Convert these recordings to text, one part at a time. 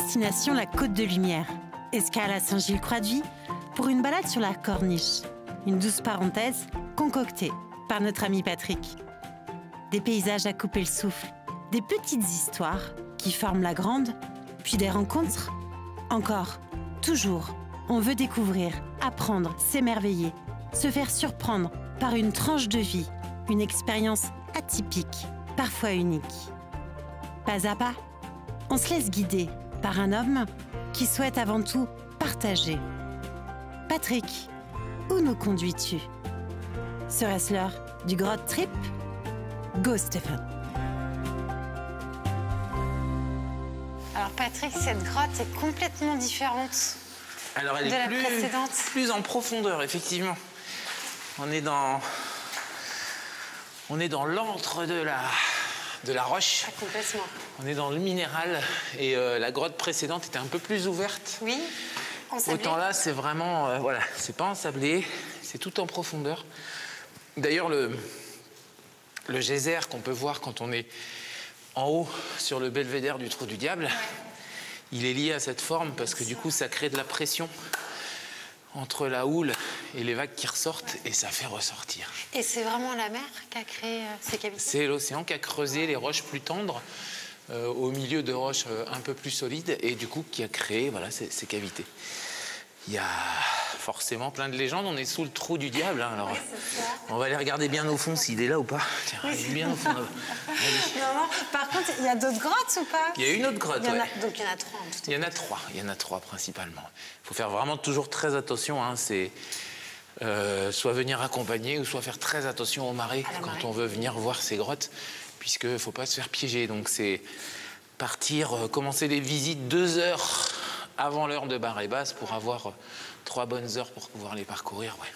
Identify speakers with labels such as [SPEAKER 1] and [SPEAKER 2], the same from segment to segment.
[SPEAKER 1] Destination la Côte de Lumière. Escale à Saint-Gilles-Croix-de-Vie pour une balade sur la corniche. Une douce parenthèse concoctée par notre ami Patrick. Des paysages à couper le souffle, des petites histoires qui forment la grande, puis des rencontres. Encore, toujours, on veut découvrir, apprendre, s'émerveiller, se faire surprendre par une tranche de vie, une expérience atypique, parfois unique. Pas à pas, on se laisse guider par un homme qui souhaite avant tout partager. Patrick, où nous conduis-tu? Serait-ce l'heure du Grotte Trip? Go Stéphane!
[SPEAKER 2] Alors Patrick, cette grotte est complètement différente.
[SPEAKER 3] Alors elle est plus en profondeur, effectivement. On est dans l'antre de la roche.
[SPEAKER 2] Ah, complètement.
[SPEAKER 3] On est dans le minéral et la grotte précédente était un peu plus ouverte.
[SPEAKER 2] Oui, ensablée.
[SPEAKER 3] Autant là, c'est vraiment, voilà, c'est pas ensablé, c'est tout en profondeur. D'ailleurs, le geyser qu'on peut voir quand on est en haut sur le belvédère du Trou du Diable, il est lié à cette forme parce que du coup, ça crée de la pression entre la houle et les vagues qui ressortent et ça fait ressortir.
[SPEAKER 2] Et c'est vraiment la mer qui a créé ces cavités?
[SPEAKER 3] C'est l'océan qui a creusé les roches plus tendres au milieu de roches un peu plus solides et du coup qui a créé voilà, ces cavités. Il y a forcément plein de légendes, on est sous le Trou du Diable, hein, alors on va aller regarder bien au fond s'il est là ou pas. Tiens, il est bien au fond là.
[SPEAKER 2] Non, par contre, il y a d'autres grottes ou pas?
[SPEAKER 3] Il y a une autre grotte,
[SPEAKER 2] Donc il y en a trois en tout.
[SPEAKER 3] Il y en a trois principalement. Il faut faire vraiment toujours très attention, hein, c'est soit venir accompagner ou soit faire très attention aux marées quand on veut venir voir ces grottes, puisqu'il ne faut pas se faire piéger. Donc c'est partir, commencer les visites 2 heures avant l'heure de marée basse pour avoir 3 bonnes heures pour pouvoir les parcourir. Ouais.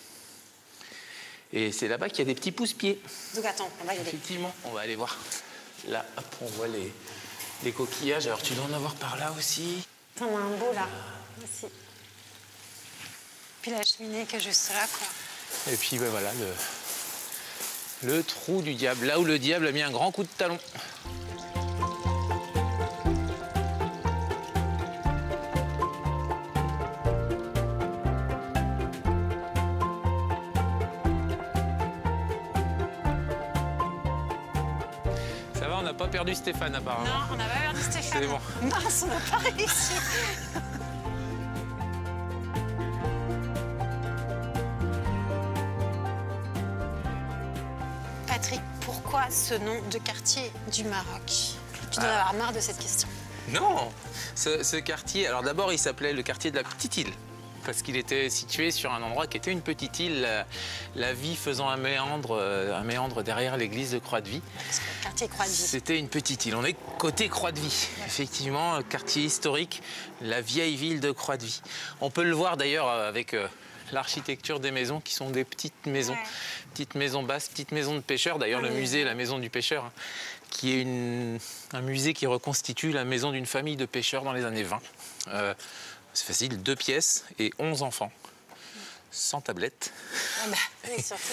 [SPEAKER 3] Et c'est là-bas qu'il y a des petits pousse-pieds.
[SPEAKER 2] Donc attends, on va y aller.
[SPEAKER 3] Effectivement, on va aller voir. Là, hop, on voit les coquillages. Alors tu dois en avoir par là aussi.
[SPEAKER 2] T'en as un beau là, aussi. Puis la cheminée qui est juste là, quoi.
[SPEAKER 3] Et puis ben voilà, le Trou du Diable, là où le diable a mis un grand coup de talon. Ça va, on n'a pas perdu Stéphane apparemment.
[SPEAKER 2] Non, on n'a pas perdu Stéphane.
[SPEAKER 3] C'est bon.
[SPEAKER 2] Mince, on n'a pas réussi. Patrick, pourquoi ce nom de quartier du Maroc? Tu dois avoir marre de cette question.
[SPEAKER 3] Non, ce quartier, alors d'abord il s'appelait le quartier de la Petite Île, parce qu'il était situé sur un endroit qui était une petite île, la vie faisant un méandre derrière l'église de Croix-de-Vie.
[SPEAKER 2] Parce que le quartier Croix-de-Vie.
[SPEAKER 3] C'était une petite île, on est côté Croix-de-Vie, effectivement, quartier historique, la vieille ville de Croix-de-Vie. On peut le voir d'ailleurs avec l'architecture des maisons qui sont des petites maisons, petites maisons basses, petites maisons de pêcheurs. D'ailleurs, le musée, la maison du pêcheur, hein, qui est un musée qui reconstitue la maison d'une famille de pêcheurs dans les années 20. C'est facile, 2 pièces et 11 enfants, sans tablette.
[SPEAKER 2] Ah bah, oui, surtout.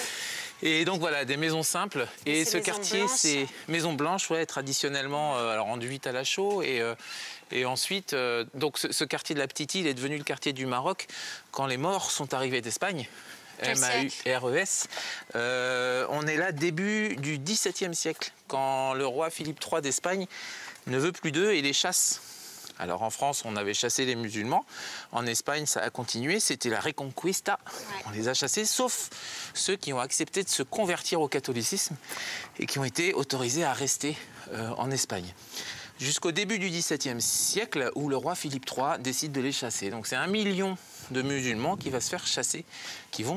[SPEAKER 3] Et donc voilà, des maisons simples. Et ce quartier, c'est maison blanche, ouais, traditionnellement alors enduite à la chaux. Et ensuite, donc ce quartier de la Petite Île est devenu le quartier du Maroc quand les Maures sont arrivés d'Espagne. M-A-U-R-E-S. On est là début du XVIIe siècle, quand le roi Philippe III d'Espagne ne veut plus d'eux et les chasse. Alors en France, on avait chassé les musulmans. En Espagne, ça a continué. C'était la Reconquista. On les a chassés, sauf ceux qui ont accepté de se convertir au catholicisme et qui ont été autorisés à rester en Espagne. Jusqu'au début du XVIIe siècle, où le roi Philippe III décide de les chasser. Donc c'est 1 million de musulmans qui vont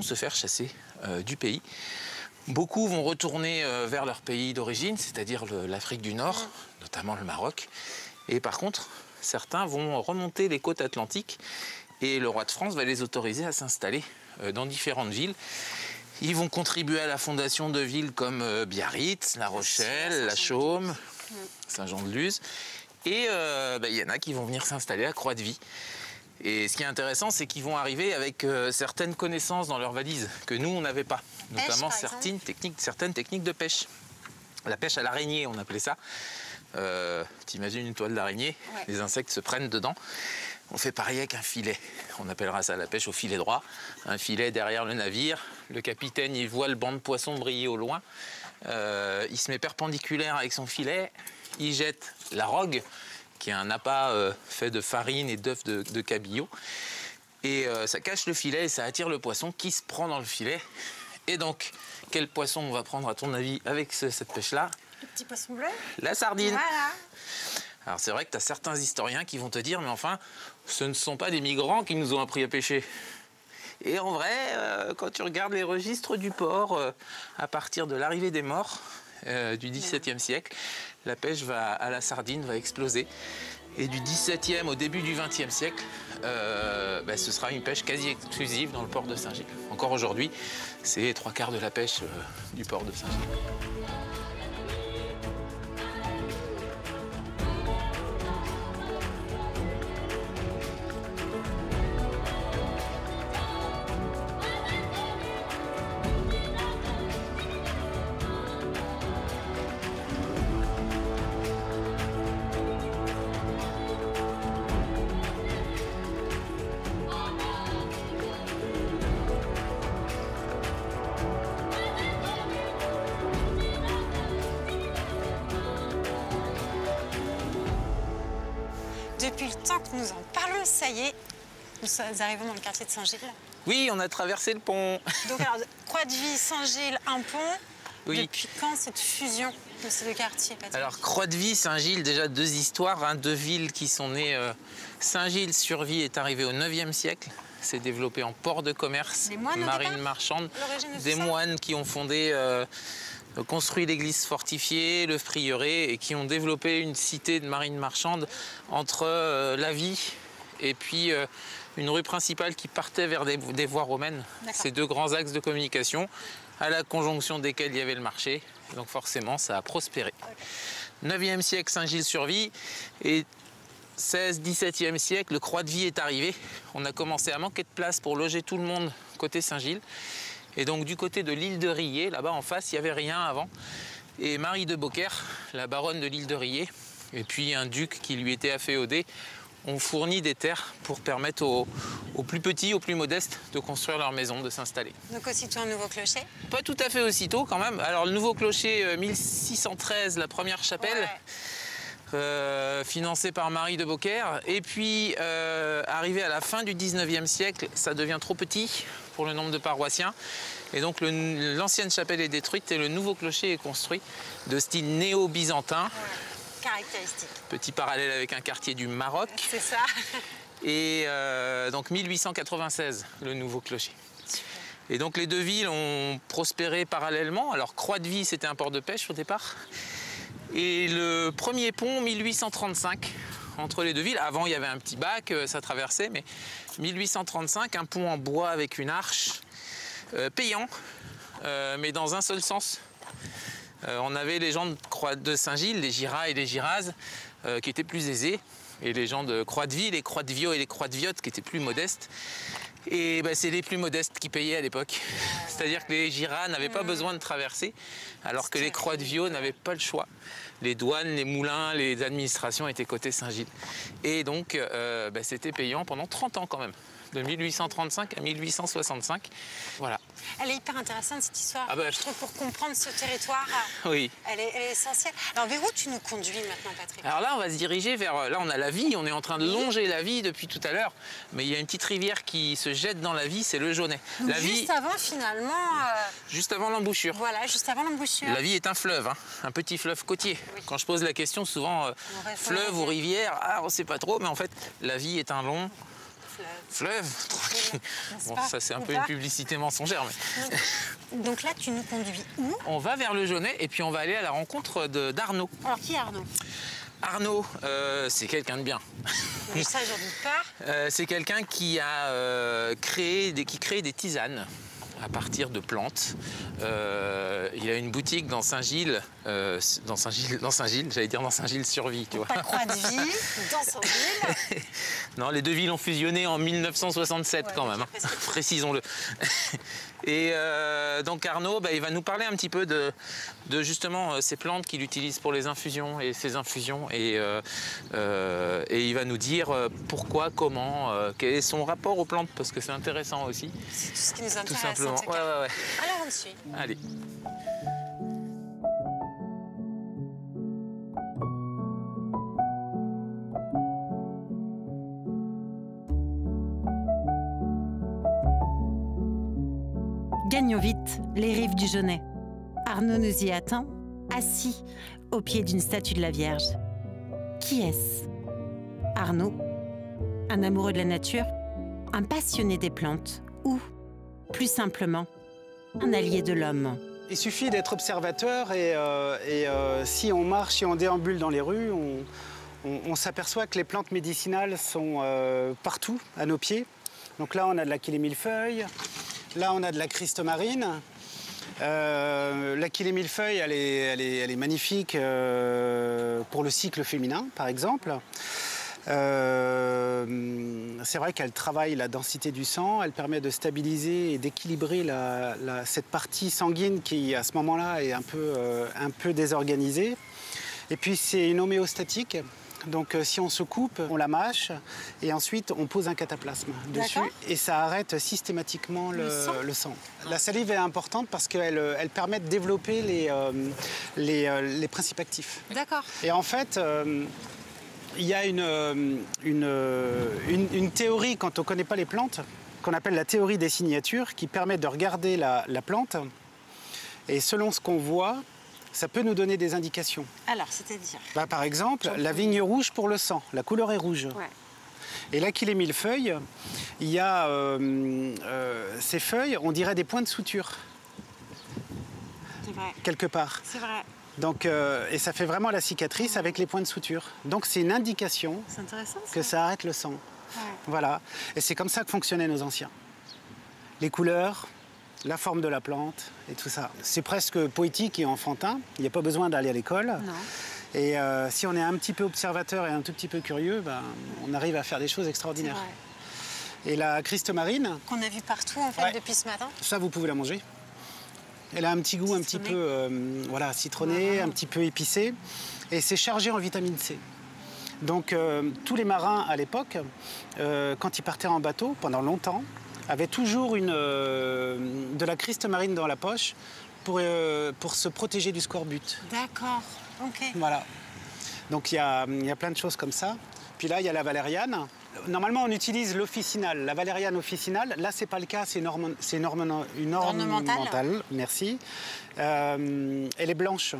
[SPEAKER 3] se faire chasser du pays. Beaucoup vont retourner vers leur pays d'origine, c'est-à-dire l'Afrique du Nord, notamment le Maroc. Et par contre, certains vont remonter les côtes atlantiques et le roi de France va les autoriser à s'installer dans différentes villes. Ils vont contribuer à la fondation de villes comme Biarritz, La Rochelle, La Chaume, Saint-Jean-de-Luz. Et il y en a qui vont venir s'installer à Croix-de-Vie. Et ce qui est intéressant, c'est qu'ils vont arriver avec certaines connaissances dans leurs valises que nous, on n'avait pas. Notamment certaines techniques de pêche. La pêche à l'araignée, on appelait ça. T'imagines une toile d'araignée, ouais. Les insectes se prennent dedans. On fait pareil avec un filet. On appellera ça la pêche au filet droit. Un filet derrière le navire. Le capitaine, il voit le banc de poissons briller au loin. Il se met perpendiculaire avec son filet. Il jette la rogue, qui est un appât fait de farine et d'œufs de cabillaud. Et ça cache le filet et ça attire le poisson qui se prend dans le filet. Et donc, quel poisson on va prendre à ton avis avec cette pêche-là?
[SPEAKER 2] Le petit poisson bleu.
[SPEAKER 3] La sardine.
[SPEAKER 2] Voilà.
[SPEAKER 3] Alors c'est vrai que tu as certains historiens qui vont te dire, mais enfin, ce ne sont pas des migrants qui nous ont appris à pêcher. Et en vrai, quand tu regardes les registres du port, à partir de l'arrivée des morts du XVIIe siècle, la pêche à la sardine va exploser. Et du XVIIe au début du XXe siècle, ce sera une pêche quasi exclusive dans le port de Saint-Gilles. Encore aujourd'hui, c'est les 3/4 de la pêche du port de Saint-Gilles.
[SPEAKER 2] Depuis le temps que nous en parlons, ça y est, nous arrivons dans le quartier de Saint-Gilles.
[SPEAKER 3] Oui, on a traversé le pont.
[SPEAKER 2] Donc alors, Croix-de-Vie, Saint-Gilles, un pont.
[SPEAKER 3] Oui.
[SPEAKER 2] Depuis quand cette fusion de ces deux quartiers, Patrick?
[SPEAKER 3] Alors, Croix-de-Vie, Saint-Gilles, déjà deux histoires, hein, deux villes qui sont nées. Saint-Gilles-sur-Vie est arrivé au 9e siècle. C'est développé en port de commerce, marine marchande. Des moines qui ont fondé, construit l'église fortifiée, le prieuré, et qui ont développé une cité de marine marchande entre la vie et puis une rue principale qui partait vers des voies romaines. Ces deux grands axes de communication, à la conjonction desquels il y avait le marché. Donc forcément, ça a prospéré. 9e siècle, Saint-Gilles-sur-Vie, et 16-17e siècle, le Croix-de-Vie est arrivé. On a commencé à manquer de place pour loger tout le monde côté Saint-Gilles. Et donc du côté de l'île de Riez, là-bas en face, il n'y avait rien avant. Et Marie de Beaucaire, la baronne de l'île de Riez, et puis un duc qui lui était afféodé, ont fourni des terres pour permettre aux plus petits, aux plus modestes, de construire leur maison, de s'installer.
[SPEAKER 2] Donc aussitôt un nouveau clocher?
[SPEAKER 3] Pas tout à fait aussitôt quand même. Alors le nouveau clocher, 1613, la première chapelle. Ouais. Financé par Marie de Beaucaire. Et puis, arrivé à la fin du 19e siècle, ça devient trop petit pour le nombre de paroissiens. Et donc, l'ancienne chapelle est détruite et le nouveau clocher est construit de style néo-byzantin. Ouais.
[SPEAKER 2] Caractéristique.
[SPEAKER 3] Petit parallèle avec un quartier du Maroc.
[SPEAKER 2] C'est ça.
[SPEAKER 3] Et donc, 1896, le nouveau clocher. Super. Et donc, les deux villes ont prospéré parallèlement. Alors, Croix-de-Vie, c'était un port de pêche au départ. Et le premier pont, 1835, entre les deux villes. Avant, il y avait un petit bac, ça traversait, mais 1835, un pont en bois avec une arche, payant, mais dans un seul sens. On avait les gens de Saint-Gilles, les Giras et les Girazes, qui étaient plus aisés, et les gens de Croix-de-Vie, les Croix-de-Viaux et les Croix-de-Viottes, qui étaient plus modestes. Et c'est les plus modestes qui payaient à l'époque. C'est-à-dire que les Giras n'avaient pas besoin de traverser, alors que les Croix-de-Viaux n'avaient pas le choix. Les douanes, les moulins, les administrations étaient côté Saint-Gilles. Et donc, c'était payant pendant 30 ans quand même. De 1835 à 1865. Voilà.
[SPEAKER 2] Elle est hyper intéressante cette histoire.
[SPEAKER 3] Je
[SPEAKER 2] trouve pour comprendre ce territoire,
[SPEAKER 3] oui.
[SPEAKER 2] Elle est essentielle. Alors vers où tu nous conduis maintenant, Patrick?
[SPEAKER 3] Alors là, on va se diriger vers... Là, on a la Vie, on est en train de longer la Vie depuis tout à l'heure. Mais il y a une petite rivière qui se jette dans la Vie, c'est le Jaunet.
[SPEAKER 2] Donc, juste avant, finalement...
[SPEAKER 3] Juste avant l'embouchure.
[SPEAKER 2] Voilà, juste avant l'embouchure.
[SPEAKER 3] La Vie est un fleuve, hein, un petit fleuve côtier. Oui. Quand je pose la question, souvent, fleuve ou rivière, on ne sait pas trop, mais en fait, la Vie est un long... Fleuve. Bon, ça c'est un peu une publicité mensongère. Mais...
[SPEAKER 2] Donc là, tu nous conduis où?
[SPEAKER 3] On va vers le Jaunet et puis on va aller à la rencontre d'Arnaud.
[SPEAKER 2] Alors qui est Arnaud?
[SPEAKER 3] Arnaud, c'est quelqu'un de bien.
[SPEAKER 2] Ça, j'en doute pas.
[SPEAKER 3] C'est quelqu'un qui a créé des tisanes à partir de plantes. Il a une boutique dans Saint-Gilles, j'allais dire dans Saint-Gilles-sur-Vie, tu vois.
[SPEAKER 2] Pas Croix-de-Vie, dans Saint-Gilles.
[SPEAKER 3] Non, les deux villes ont fusionné en 1967 quand même, hein. Précisons-le. Et donc Arnaud, il va nous parler un petit peu de justement ces plantes qu'il utilise pour les infusions et ses infusions. Et il va nous dire pourquoi, comment, quel est son rapport aux plantes, parce que c'est intéressant aussi.
[SPEAKER 2] C'est tout ce qui nous intéresse.
[SPEAKER 3] Tout simplement.
[SPEAKER 2] En tout cas.
[SPEAKER 3] Ouais.
[SPEAKER 2] Alors on le suit.
[SPEAKER 3] Allez.
[SPEAKER 1] Gagnons vite les rives du Jonais. Arnaud nous y attend, assis au pied d'une statue de la Vierge. Qui est-ce? Arnaud, un amoureux de la nature, un passionné des plantes ou, plus simplement, un allié de l'homme.
[SPEAKER 4] Il suffit d'être observateur et si on marche et on déambule dans les rues, on s'aperçoit que les plantes médicinales sont partout, à nos pieds. Donc là, on a de l'Achillée millefeuille. Là, on a de la Christomarine. L'Achillée millefeuille, elle est magnifique pour le cycle féminin, par exemple. C'est vrai qu'elle travaille la densité du sang, elle permet de stabiliser et d'équilibrer cette partie sanguine qui, à ce moment-là, est un peu désorganisée. Et puis, c'est une homéostatique. Donc si on se coupe, on la mâche et ensuite on pose un cataplasme dessus et ça arrête systématiquement le sang. La salive est importante parce qu'elle permet de développer les principes actifs.
[SPEAKER 2] D'accord.
[SPEAKER 4] Et en fait, il y a une théorie quand on ne connaît pas les plantes, qu'on appelle la théorie des signatures, qui permet de regarder la plante et selon ce qu'on voit, ça peut nous donner des indications.
[SPEAKER 2] Alors, c'est-à-dire
[SPEAKER 4] par exemple, la vigne rouge pour le sang, la couleur est rouge.
[SPEAKER 2] Ouais.
[SPEAKER 4] Et l'Achillée millefeuille, il y a ces feuilles, on dirait des points de suture.
[SPEAKER 2] C'est vrai.
[SPEAKER 4] Quelque part.
[SPEAKER 2] C'est vrai.
[SPEAKER 4] Donc, et ça fait vraiment la cicatrice avec les points de suture. Donc c'est une indication que ça arrête le sang.
[SPEAKER 2] Ouais.
[SPEAKER 4] Voilà. Et c'est comme ça que fonctionnaient nos anciens. Les couleurs, la forme de la plante et tout ça. C'est presque poétique et enfantin. Il n'y a pas besoin d'aller à l'école.
[SPEAKER 2] Non.
[SPEAKER 4] Et si on est un petit peu observateur et un tout petit peu curieux, on arrive à faire des choses extraordinaires. Et la Christomarine...
[SPEAKER 2] Qu'on a vu partout en fait depuis ce matin.
[SPEAKER 4] Ça, vous pouvez la manger. Elle a un petit goût un petit peu citronné, un petit peu épicé. Et c'est chargé en vitamine C. Donc tous les marins à l'époque, quand ils partaient en bateau pendant longtemps, avait toujours de la Christomarine dans la poche pour se protéger du scorbut.
[SPEAKER 2] D'accord, ok.
[SPEAKER 4] Voilà. Donc il y a plein de choses comme ça. Puis là, il y a la valériane. Normalement, on utilise l'officinale. La valériane officinale, là, c'est pas le cas, c'est une ornementale. Merci. Elle est blanche.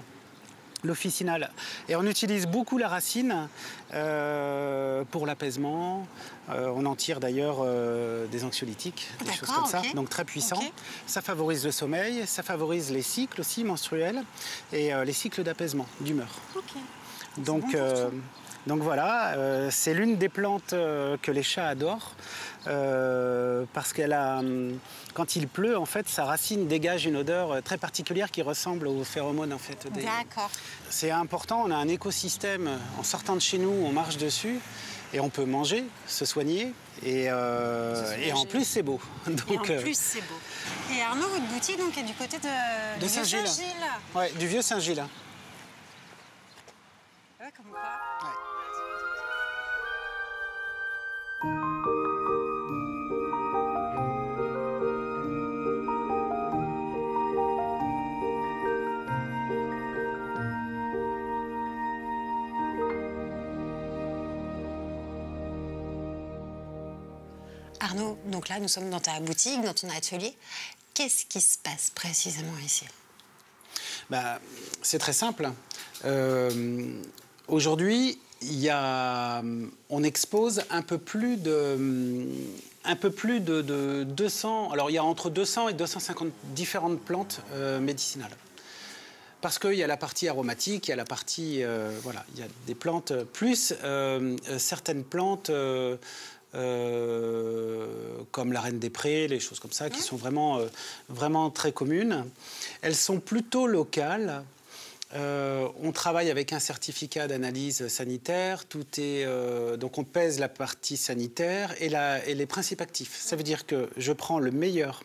[SPEAKER 4] L'officinale. Et on utilise beaucoup la racine pour l'apaisement. On en tire d'ailleurs des anxiolytiques, des choses comme ça, donc très puissant. Ça favorise le sommeil, ça favorise les cycles aussi menstruels et les cycles d'apaisement, d'humeur. Donc voilà, c'est l'une des plantes que les chats adorent parce qu'elle a, quand il pleut, en fait, sa racine dégage une odeur très particulière qui ressemble aux phéromones en fait.
[SPEAKER 2] D'accord. C'est
[SPEAKER 4] important, on a un écosystème, en sortant de chez nous, on marche dessus et on peut manger, se soigner et en plus c'est beau.
[SPEAKER 2] Donc, et en plus c'est beau. Et Arnaud, votre boutique donc, est du côté de
[SPEAKER 4] Saint-Gilles. Ouais, du vieux Saint-Gilles.
[SPEAKER 2] Ouais, comme quoi. Ouais. Arnaud, donc là, nous sommes dans ta boutique, dans ton atelier. Qu'est-ce qui se passe précisément ici?
[SPEAKER 4] C'est très simple. Aujourd'hui, on expose un peu plus de 200... Alors, il y a entre 200 et 250 différentes plantes médicinales. Parce qu'il y a la partie aromatique, il y a la partie... voilà, il y a des plantes plus certaines plantes... comme la reine des prés, les choses comme ça, qui sont vraiment très communes. Elles sont plutôt locales. On travaille avec un certificat d'analyse sanitaire. Donc on pèse la partie sanitaire et les principes actifs. Ça veut dire que je prends le meilleur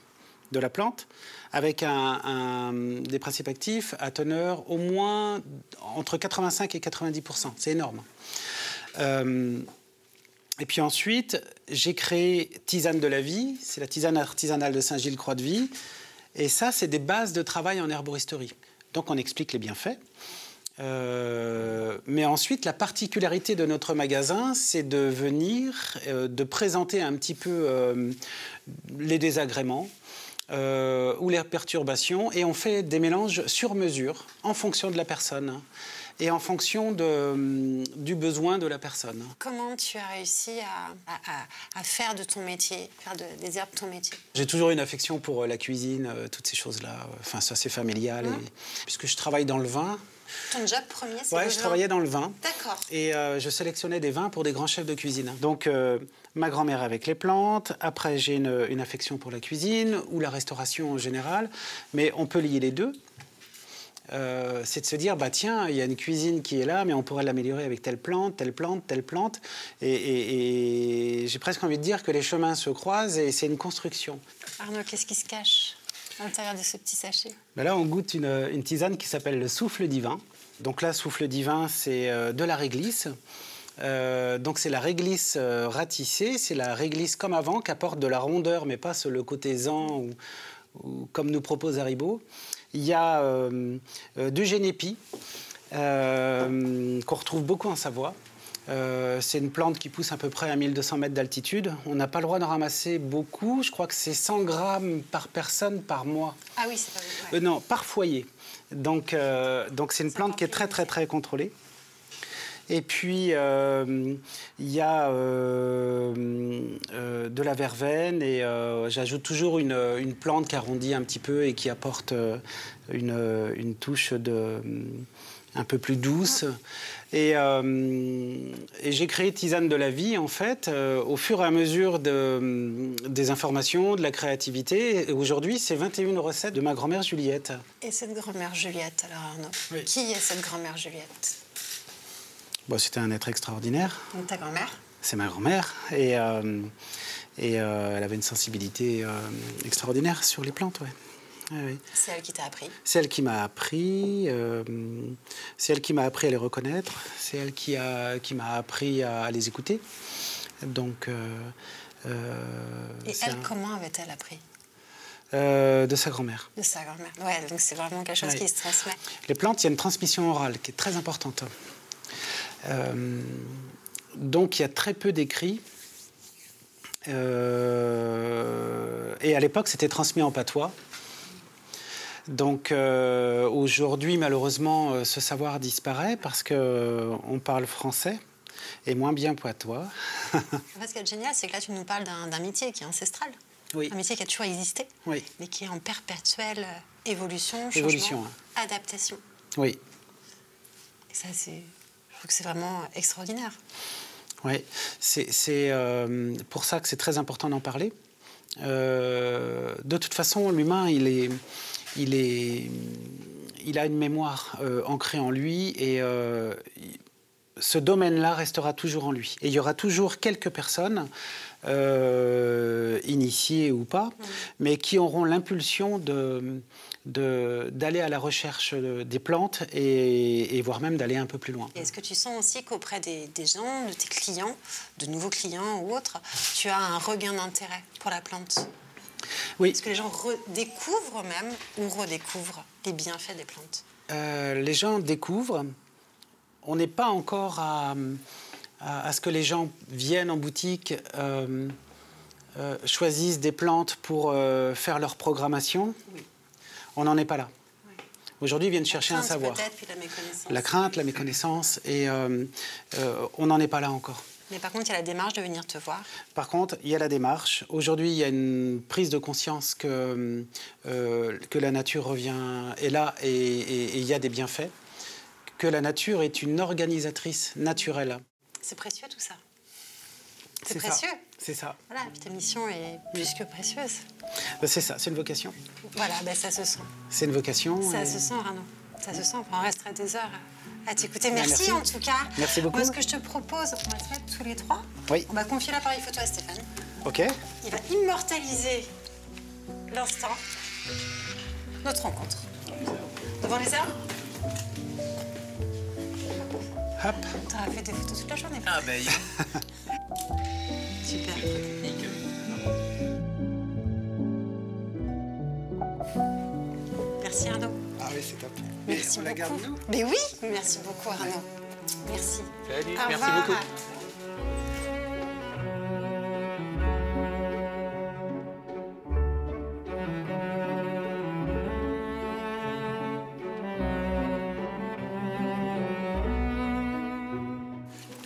[SPEAKER 4] de la plante, avec des principes actifs à teneur au moins entre 85 et 90%. C'est énorme. Et puis ensuite, j'ai créé Tisane de la Vie. C'est la tisane artisanale de Saint-Gilles-Croix-de-Vie. Et ça, c'est des bases de travail en herboristerie. Donc on explique les bienfaits. Mais ensuite, la particularité de notre magasin, c'est de venir, de présenter un petit peu les désagréments ou les perturbations, et on fait des mélanges sur mesure en fonction de la personne et en fonction du besoin de la personne.
[SPEAKER 2] Comment tu as réussi à faire de ton métier, faire des herbes ton métier?
[SPEAKER 4] J'ai toujours une affection pour la cuisine, toutes ces choses-là. Enfin, ça, c'est familial. Puisque je travaille dans le vin.
[SPEAKER 2] Ton job premier, c'est
[SPEAKER 4] je travaillais dans le vin.
[SPEAKER 2] D'accord.
[SPEAKER 4] Et je sélectionnais des vins pour des grands chefs de cuisine. Donc, ma grand-mère avec les plantes. Après, j'ai une affection pour la cuisine ou la restauration en général. Mais on peut lier les deux. C'est de se dire, bah tiens, il y a une cuisine qui est là, mais on pourrait l'améliorer avec telle plante, telle plante, telle plante. Et j'ai presque envie de dire que les chemins se croisent et c'est une construction.
[SPEAKER 2] Arnaud, qu'est-ce qui se cache à l'intérieur de ce petit sachet?
[SPEAKER 4] Ben là, on goûte une tisane qui s'appelle le souffle divin. Donc là, souffle divin, c'est de la réglisse. Donc c'est la réglisse ratissée, c'est la réglisse comme avant, qui apporte de la rondeur, mais pas le côté zen ou comme nous propose Haribo. Il y a du génépi, qu'on retrouve beaucoup en Savoie. C'est une plante qui pousse à peu près à 1200 mètres d'altitude. On n'a pas le droit d'en ramasser beaucoup. Je crois que c'est 100 grammes par personne par mois.
[SPEAKER 2] Ah oui, c'est pas vrai.
[SPEAKER 4] Non, par foyer. Donc c'est une plante qui est très, très, très contrôlée. Et puis, il y a de la verveine et j'ajoute toujours une plante qui arrondit un petit peu et qui apporte une touche un peu plus douce. Et j'ai créé Tisane de la Vie, en fait, au fur et à mesure des informations, de la créativité. Et aujourd'hui, c'est 21 recettes de ma grand-mère Juliette.
[SPEAKER 2] Et cette grand-mère Juliette, alors Arnaud, oui. Qui est cette grand-mère Juliette?
[SPEAKER 4] Bon, c'était un être extraordinaire.
[SPEAKER 2] Donc ta grand-mère? C'est
[SPEAKER 4] ma grand-mère. Et elle avait une sensibilité extraordinaire sur les plantes, ouais. Oui.
[SPEAKER 2] C'est elle qui t'a appris?
[SPEAKER 4] C'est elle qui m'a appris. C'est elle qui m'a appris à les reconnaître. C'est elle qui m'a appris à les écouter. Donc.
[SPEAKER 2] Et elle, comment avait-elle appris?
[SPEAKER 4] De sa grand-mère.
[SPEAKER 2] De sa grand-mère. Ouais, donc c'est vraiment quelque chose qui se transmet.
[SPEAKER 4] Les plantes, il y a une transmission orale qui est très importante. Donc il y a très peu d'écrits. Et à l'époque, c'était transmis en patois. Donc aujourd'hui, malheureusement, ce savoir disparaît parce qu'on parle français et moins bien patois.
[SPEAKER 2] En fait, ce qui est génial, c'est que là, tu nous parles d'un métier qui est ancestral.
[SPEAKER 4] Oui.
[SPEAKER 2] Un métier qui a toujours existé,
[SPEAKER 4] oui.
[SPEAKER 2] Mais qui est en perpétuelle évolution,
[SPEAKER 4] changement,
[SPEAKER 2] adaptation.
[SPEAKER 4] Oui.
[SPEAKER 2] Et ça, je trouve que c'est vraiment extraordinaire.
[SPEAKER 4] Oui, c'est pour ça que c'est très important d'en parler. De toute façon, l'humain, il a une mémoire ancrée en lui et ce domaine-là restera toujours en lui. Et il y aura toujours quelques personnes, initiées ou pas, mais qui auront l'impulsion d'aller à la recherche des plantes et voire même d'aller un peu plus loin.
[SPEAKER 2] Est-ce que tu sens aussi qu'auprès des gens, de tes clients, de nouveaux clients ou autres, tu as un regain d'intérêt pour la plante?
[SPEAKER 4] Oui.
[SPEAKER 2] Est-ce que les gens redécouvrent même ou redécouvrent les bienfaits des plantes?
[SPEAKER 4] Les gens découvrent. On n'est pas encore à ce que les gens viennent en boutique, choisissent des plantes pour faire leur programmation. Oui. On n'en est pas là. Oui. Aujourd'hui, ils viennent chercher un savoir.
[SPEAKER 2] Puis la méconnaissance.
[SPEAKER 4] La crainte, la méconnaissance, et on n'en est pas là encore.
[SPEAKER 2] Mais par contre, il y a la démarche de venir te voir.
[SPEAKER 4] Par contre, il y a la démarche. Aujourd'hui, il y a une prise de conscience que la nature est là et il y a des bienfaits. Que la nature est une organisatrice naturelle.
[SPEAKER 2] C'est précieux tout ça. C'est précieux.
[SPEAKER 4] C'est ça.
[SPEAKER 2] Voilà, puis ta mission est plus que précieuse.
[SPEAKER 4] C'est ça, c'est une vocation.
[SPEAKER 2] Voilà, ça se sent.
[SPEAKER 4] C'est une vocation.
[SPEAKER 2] Ça se sent, Arnaud. Ça se sent. On resterait des heures à t'écouter. Merci en tout cas.
[SPEAKER 4] Merci beaucoup.
[SPEAKER 2] Moi, ce que je te propose, on va se mettre tous les trois.
[SPEAKER 4] Oui.
[SPEAKER 2] On va confier l'appareil photo à Stéphane.
[SPEAKER 4] OK.
[SPEAKER 2] Il va immortaliser l'instant, notre rencontre. Devant les arbres.
[SPEAKER 4] Hop.
[SPEAKER 2] T'auras fait des photos toute la journée.
[SPEAKER 3] Ah ben,
[SPEAKER 2] Super.
[SPEAKER 3] nickel.
[SPEAKER 2] Merci Arnaud.
[SPEAKER 4] Ah oui, c'est top.
[SPEAKER 2] Merci
[SPEAKER 4] on la garde
[SPEAKER 2] beaucoup.
[SPEAKER 4] nous?
[SPEAKER 2] Mais oui, merci beaucoup Arnaud. Merci.
[SPEAKER 3] Salut,
[SPEAKER 2] Au
[SPEAKER 3] merci
[SPEAKER 2] revoir.
[SPEAKER 3] beaucoup.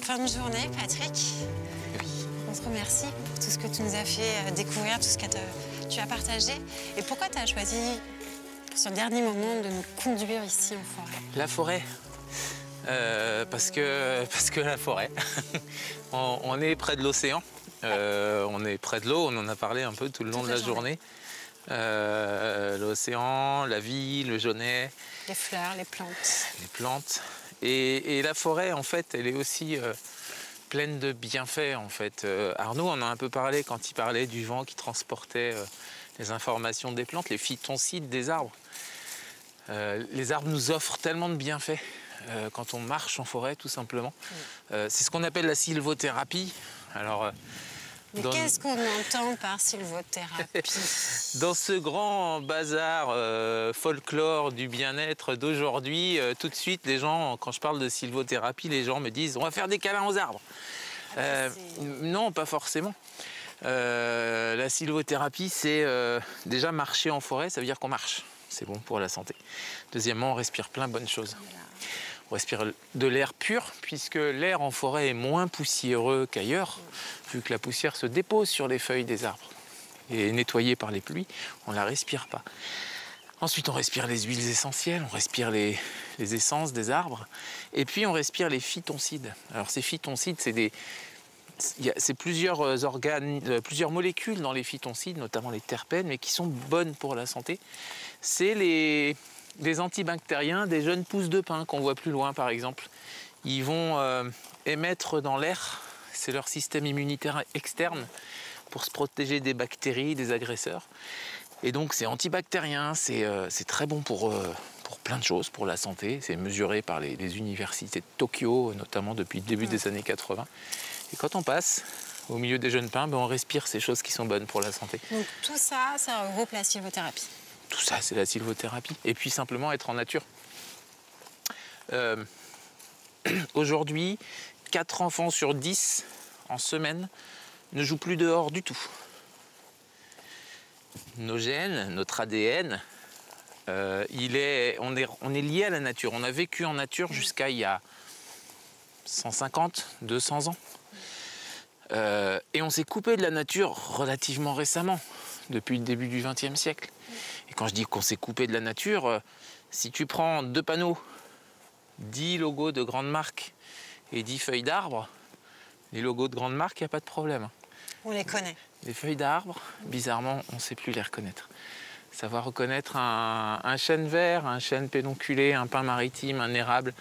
[SPEAKER 2] Fin de journée, Patrick. On te remercie pour tout ce que tu nous as fait découvrir, tout ce que tu as partagé. Et pourquoi tu as choisi, pour ce dernier moment, de nous conduire ici en forêt?
[SPEAKER 3] La forêt. Parce que la forêt. On est près de l'océan. On est près de l'eau, on en a parlé un peu tout le long de la journée. L'océan, la vie, le Jaunet.
[SPEAKER 2] Les fleurs, les plantes.
[SPEAKER 3] Les plantes. Et la forêt, en fait, elle est aussi pleine de bienfaits, en fait. Arnaud en a un peu parlé quand il parlait du vent qui transportait les informations des plantes, les phytoncides des arbres. Les arbres nous offrent tellement de bienfaits quand on marche en forêt, tout simplement. C'est ce qu'on appelle la sylvothérapie. Alors,
[SPEAKER 2] Mais qu'est-ce qu'on entend par sylvothérapie?
[SPEAKER 3] dans ce grand bazar folklore du bien-être d'aujourd'hui, tout de suite, les gens, quand je parle de sylvothérapie, les gens me disent « on va faire des câlins aux arbres ». Non, pas forcément. La sylvothérapie, c'est déjà marcher en forêt, ça veut dire qu'on marche. C'est bon pour la santé. Deuxièmement, on respire plein de bonnes choses. On respire de l'air pur, puisque l'air en forêt est moins poussiéreux qu'ailleurs, vu que la poussière se dépose sur les feuilles des arbres et est nettoyée par les pluies, on ne la respire pas. Ensuite, on respire les huiles essentielles, on respire les essences des arbres, et puis on respire les phytoncides. Alors ces phytoncides, c'est plusieurs plusieurs molécules dans les phytoncides, notamment les terpènes, mais qui sont bonnes pour la santé. C'est les antibactériens des jeunes pousses de pin qu'on voit plus loin, par exemple. Ils vont émettre dans l'air, c'est leur système immunitaire externe, pour se protéger des bactéries, des agresseurs. Et donc c'est antibactérien, c'est très bon pour plein de choses, pour la santé. C'est mesuré par les universités de Tokyo, notamment depuis le début des années 80. Et quand on passe au milieu des jeunes pins, on respire ces choses qui sont bonnes pour la santé.
[SPEAKER 2] Donc tout ça, ça regroupe la sylvothérapie.
[SPEAKER 3] Tout ça, c'est la sylvothérapie. Et puis simplement être en nature. Aujourd'hui, 4 enfants sur 10 en semaine ne jouent plus dehors du tout. Nos gènes, notre ADN, on est lié à la nature. On a vécu en nature jusqu'à il y a 150, 200 ans. Et on s'est coupé de la nature relativement récemment, depuis le début du XXe siècle. Et quand je dis qu'on s'est coupé de la nature, si tu prends 2 panneaux, 10 logos de grandes marques et 10 feuilles d'arbres, les logos de grandes marques, il n'y a pas de problème.
[SPEAKER 2] On les connaît.
[SPEAKER 3] Les feuilles d'arbres, bizarrement, on ne sait plus les reconnaître. Savoir reconnaître un chêne vert, un chêne pédonculé, un pin maritime, un érable,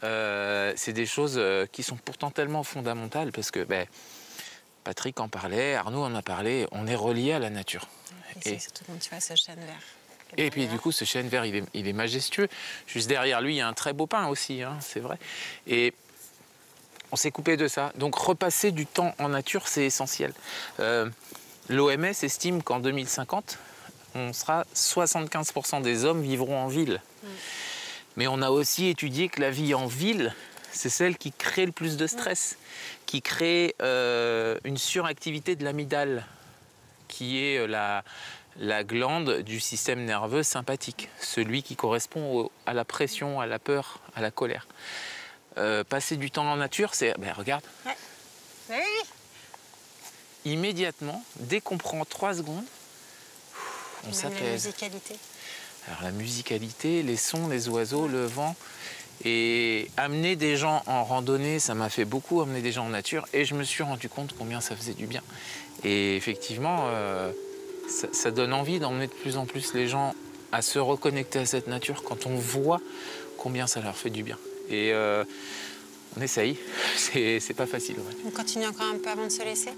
[SPEAKER 3] c'est des choses qui sont pourtant tellement fondamentales parce que Patrick en parlait, Arnaud en a parlé, on est relié à la nature.
[SPEAKER 2] Et surtout quand tu vois ce chêne vert.
[SPEAKER 3] Et puis du coup, ce chêne vert, il est majestueux. Juste derrière lui, il y a un très beau pin aussi, hein, c'est vrai. Et on s'est coupé de ça. Donc repasser du temps en nature, c'est essentiel. L'OMS estime qu'en 2050, 75% des hommes vivront en ville. Mais on a aussi étudié que la vie en ville, c'est celle qui crée le plus de stress, qui crée une suractivité de l'amygdale, qui est la glande du système nerveux sympathique, celui qui correspond à la pression, à la peur, à la colère. Passer du temps en nature, c'est... regarde.
[SPEAKER 2] Ouais. Oui.
[SPEAKER 3] Immédiatement, dès qu'on prend 3 secondes, on s'apaise.
[SPEAKER 2] La musicalité.
[SPEAKER 3] Alors la musicalité, les sons, les oiseaux, le vent. Et amener des gens en randonnée, ça m'a fait beaucoup amener des gens en nature. Et je me suis rendu compte combien ça faisait du bien. Et effectivement, ça donne envie d'emmener de plus en plus les gens à se reconnecter à cette nature quand on voit combien ça leur fait du bien. Et on essaye, c'est pas facile. Ouais.
[SPEAKER 2] On continue encore un peu avant de se laisser ?